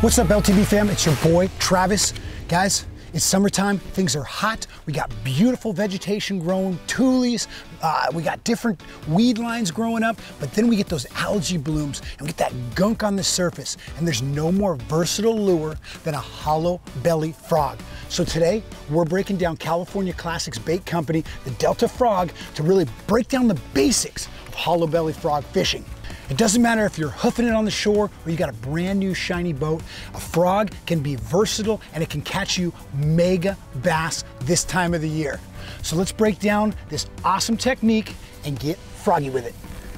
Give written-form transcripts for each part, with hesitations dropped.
What's up, LTV fam? It's your boy, Travis. Guys, it's summertime, things are hot. We got beautiful vegetation growing, tulies, we got different weed lines growing up, but then we get those algae blooms and we get that gunk on the surface, and there's no more versatile lure than a hollow belly frog. So today, we're breaking down California Classics bait company, the Delta Frog, to really break down the basics of hollow belly frog fishing. It doesn't matter if you're hoofing it on the shore or you got a brand new shiny boat, a frog can be versatile and it can catch you mega bass this time of the year. So let's break down this awesome technique and get froggy with it.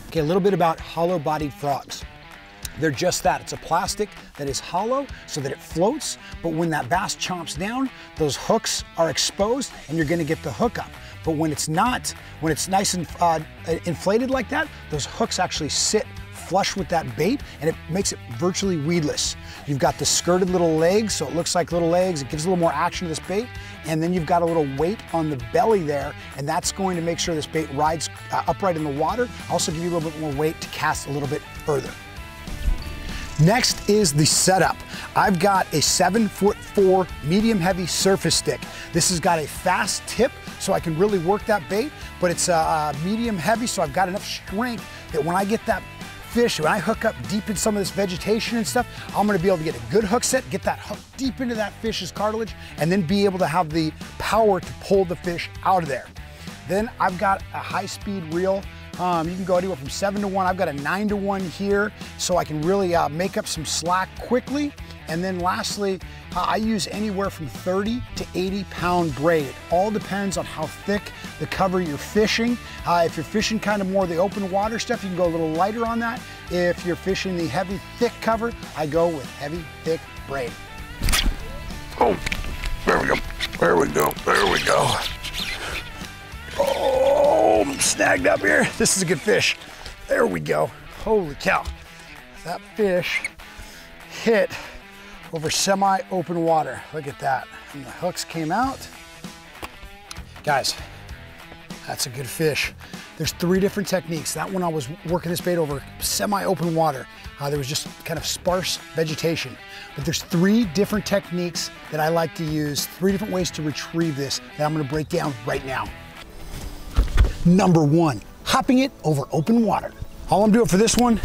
Okay, a little bit about hollow bodied frogs. They're just that. It's a plastic that is hollow so that it floats, but when that bass chomps down, those hooks are exposed and you're gonna get the hook up. But when it's not, when it's nice and inflated like that, those hooks actually sit flush with that bait and it makes it virtually weedless. You've got the skirted little legs, so it looks like little legs. It gives a little more action to this bait. And then you've got a little weight on the belly there, and that's going to make sure this bait rides upright in the water. Also give you a little bit more weight to cast a little bit further. Next is the setup. I've got a 7'4" medium heavy surface stick. This has got a fast tip so I can really work that bait, but it's medium heavy, so I've got enough strength that when I get that fish, when I hook up deep in some of this vegetation and stuff, I'm gonna be able to get a good hook set, get that hook deep into that fish's cartilage, and then be able to have the power to pull the fish out of there. Then I've got a high-speed reel. You can go anywhere from 7 to 1. I've got a 9 to 1 here, so I can really make up some slack quickly. And then lastly, I use anywhere from 30 to 80 pound braid. It all depends on how thick the cover you're fishing. If you're fishing kind of more the open water stuff, you can go a little lighter on that. If you're fishing the heavy, thick cover, I go with heavy, thick braid. Oh, there we go, there we go, there we go. Oh, I'm snagged up here. This is a good fish. There we go. Holy cow. That fish hit over semi-open water. Look at that. And the hooks came out. Guys, that's a good fish. There's 3 different techniques. That one I was working this bait over semi-open water. There was just kind of sparse vegetation. But there's 3 different techniques that I like to use, 3 different ways to retrieve this that I'm gonna break down right now. Number 1, hopping it over open water. All I'm doing for this one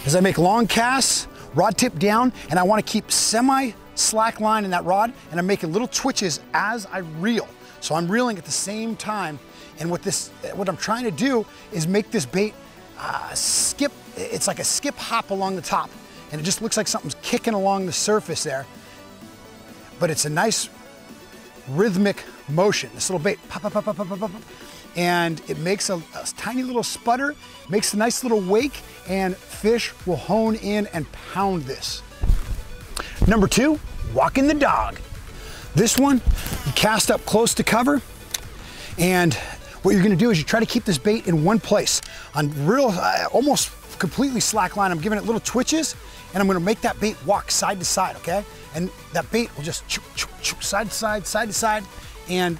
is I make long casts, rod tip down, and I want to keep semi-slack line in that rod, and I'm making little twitches as I reel. So I'm reeling at the same time, and what I'm trying to do is make this bait skip. It's like a skip hop along the top, and it just looks like something's kicking along the surface there, but it's a nice rhythmic motion. This little bait, pop, pop, pop, pop, pop, pop, pop. And it makes a tiny little sputter, makes a nice little wake, and fish will hone in and pound this. Number 2, walking the dog. This one, you cast up close to cover, and what you're gonna do is you try to keep this bait in one place. On real, almost completely slack line, I'm giving it little twitches, and I'm gonna make that bait walk side to side, okay? And that bait will just side to side, and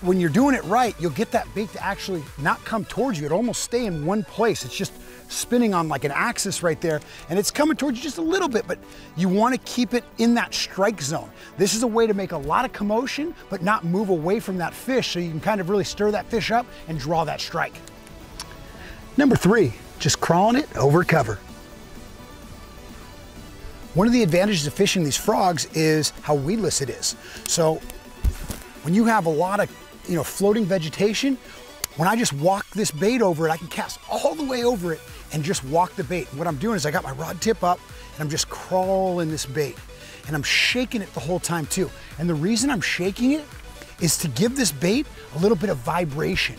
when you're doing it right, you'll get that bait to actually not come towards you. It'll almost stay in one place. It's just spinning on like an axis right there, and it's coming towards you just a little bit, but you want to keep it in that strike zone. This is a way to make a lot of commotion, but not move away from that fish, so you can kind of really stir that fish up and draw that strike. Number 3, just crawling it over cover. One of the advantages of fishing these frogs is how weedless it is. So when you have a lot of floating vegetation, when I just walk this bait over it, I can cast all the way over it and just walk the bait. And what I'm doing is I got my rod tip up and I'm just crawling this bait, and I'm shaking it the whole time too. And the reason I'm shaking it is to give this bait a little bit of vibration.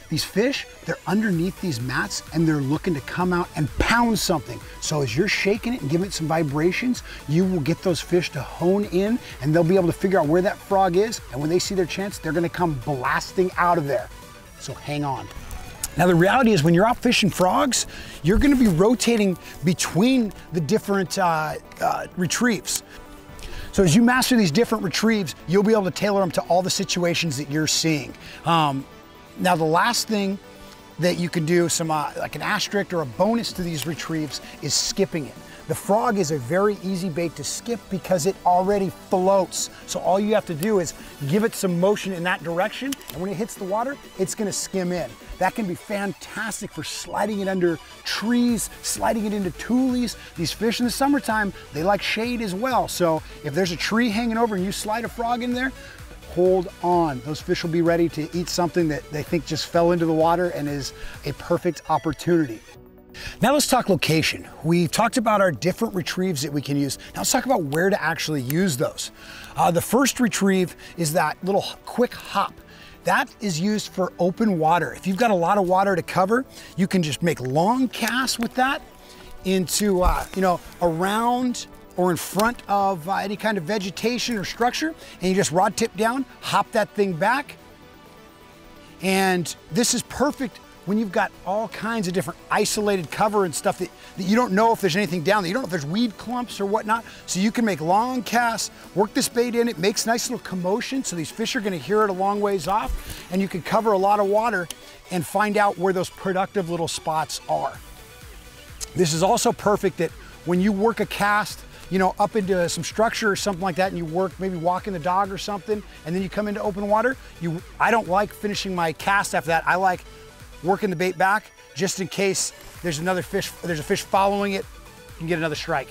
These fish, they're underneath these mats and they're looking to come out and pound something. So as you're shaking it and giving it some vibrations, you will get those fish to hone in, and they'll be able to figure out where that frog is. And when they see their chance, they're gonna come blasting out of there. So hang on. Now the reality is when you're out fishing frogs, you're gonna be rotating between the different retrieves. So as you master these different retrieves, you'll be able to tailor them to all the situations that you're seeing. Now the last thing that you can do, some like an asterisk or a bonus to these retrieves, is skipping it. The frog is a very easy bait to skip because it already floats. So all you have to do is give it some motion in that direction, and when it hits the water, it's gonna skim in. That can be fantastic for sliding it under trees, sliding it into tules. These fish in the summertime, they like shade as well. So if there's a tree hanging over and you slide a frog in there, hold on. Those fish will be ready to eat something that they think just fell into the water and is a perfect opportunity. Now let's talk location. We've talked about our different retrieves that we can use. Now let's talk about where to actually use those. The first retrieve is that little quick hop. That is used for open water. If you've got a lot of water to cover, you can just make long casts with that into, around or in front of any kind of vegetation or structure, and you just rod tip down, hop that thing back. And this is perfect when you've got all kinds of different isolated cover and stuff that you don't know if there's anything down there. You don't know if there's weed clumps or whatnot. So you can make long casts, work this bait in, it makes nice little commotion, so these fish are gonna hear it a long ways off, and you can cover a lot of water and find out where those productive little spots are. This is also perfect that when you work a cast, up into some structure or something like that, and you work, maybe walking the dog or something, and then you come into open water, I don't like finishing my cast after that. I like working the bait back just in case there's a fish following it, you can get another strike.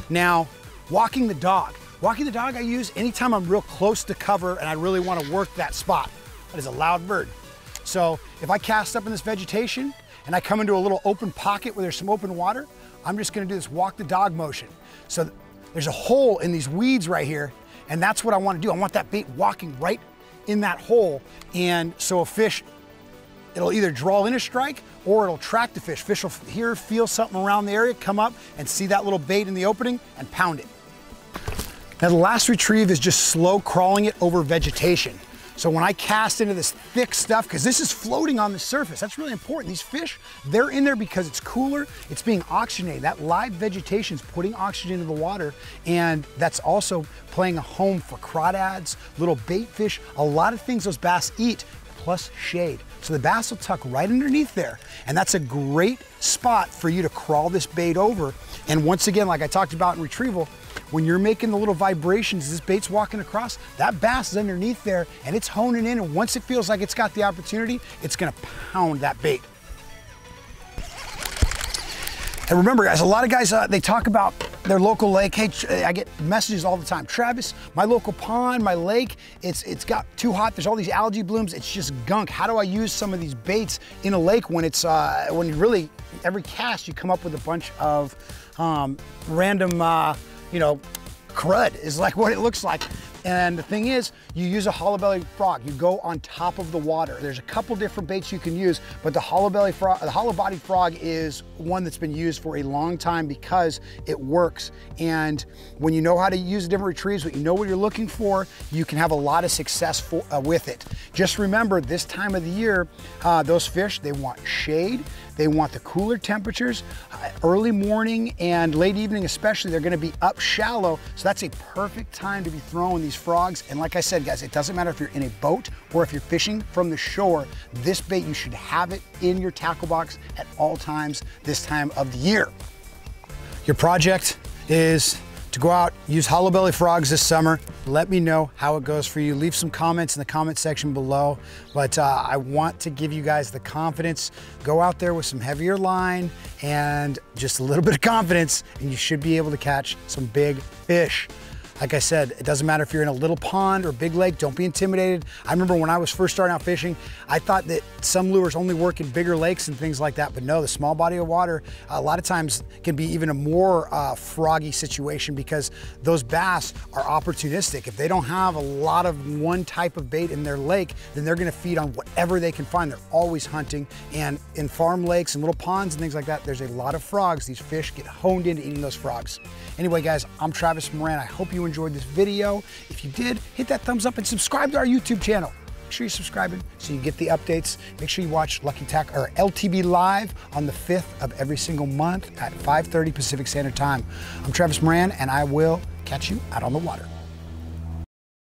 Now, walking the dog. Walking the dog I use anytime I'm real close to cover and I really want to work that spot. That is a loud bird. So if I cast up in this vegetation and I come into a little open pocket where there's some open water, I'm just gonna do this walk the dog motion. So there's a hole in these weeds right here, and that's what I want to do. I want that bait walking right in that hole, and so a fish, it'll either draw in a strike or it'll track the fish. Fish will hear, feel something around the area, come up and see that little bait in the opening and pound it. Now the last retrieve is just slow crawling it over vegetation. So when I cast into this thick stuff, because this is floating on the surface, that's really important. These fish, they're in there because it's cooler, it's being oxygenated. That live vegetation is putting oxygen into the water, and that's also playing a home for crawdads, little bait fish, a lot of things those bass eat, plus shade. So the bass will tuck right underneath there, and that's a great spot for you to crawl this bait over. And once again, like I talked about in retrieval, when you're making the little vibrations, this bait's walking across, that bass is underneath there and it's honing in, and once it feels like it's got the opportunity, it's gonna pound that bait. And remember guys, a lot of guys, they talk about their local lake. Hey, I get messages all the time. Travis, my local pond, my lake, it's got too hot. There's all these algae blooms. It's just gunk. How do I use some of these baits in a lake when it's, when you really, every cast you come up with a bunch of random, crud is like what it looks like. And the thing is, you use a hollow belly frog. You go on top of the water. There's a couple different baits you can use, but the hollow bodied frog is one that's been used for a long time because it works. And when you know how to use different retrieves, when you know what you're looking for, you can have a lot of success with it. Just remember, this time of the year, those fish, they want shade. They want the cooler temperatures, early morning and late evening especially, they're gonna be up shallow, so that's a perfect time to be throwing these frogs. And like I said, guys, it doesn't matter if you're in a boat or if you're fishing from the shore, this bait, you should have it in your tackle box at all times this time of the year. Your project is to go out, use hollow belly frogs this summer. Let me know how it goes for you. Leave some comments in the comment section below. But I want to give you guys the confidence. Go out there with some heavier line and just a little bit of confidence, and you should be able to catch some big fish. Like I said, it doesn't matter if you're in a little pond or big lake, don't be intimidated. I remember when I was first starting out fishing, I thought that some lures only work in bigger lakes and things like that, but no, the small body of water, a lot of times can be even a more froggy situation because those bass are opportunistic. If they don't have a lot of one type of bait in their lake, then they're gonna feed on whatever they can find. They're always hunting, and in farm lakes and little ponds and things like that, there's a lot of frogs. These fish get honed into eating those frogs. Anyway, guys, I'm Travis Moran. I hope you enjoyed this video. If you did, hit that thumbs up and subscribe to our YouTube channel. Make sure you're subscribing so you get the updates. Make sure you watch Lucky Tack or LTB Live on the 5th of every single month at 5:30 Pacific Standard Time. I'm Travis Moran, and I will catch you out on the water.